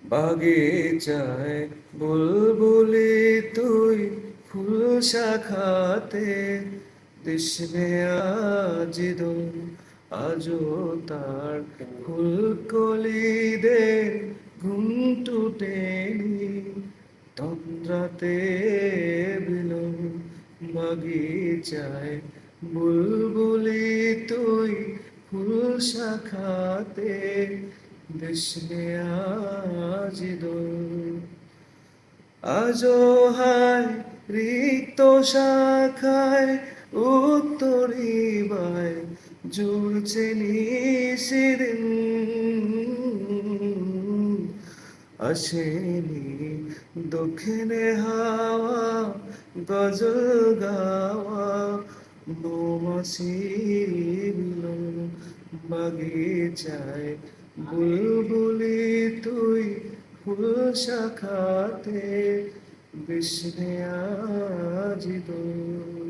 বাগিচায় বুলবুলি তুই ফুল শাখাতে দিসনে আজি দোল আজও তার ফুলকলিদের ঘুম টুটেনি তন্দ্রাতে বিলন বাগিচায় বুলবুলি তুই ফুল শাখাতে দেশে আজি দোল আজো হায় রিক্ত শাখায় উত্তরিবায় ঝুলছে নিশিদিন আসেনি দক্ষিণে হাওয়া গজল গাওয়া মৌমাছি মিলন বাগিচায় বুলবুলি তুই ফুল শাখাতে বিষ্ণে আজি দোল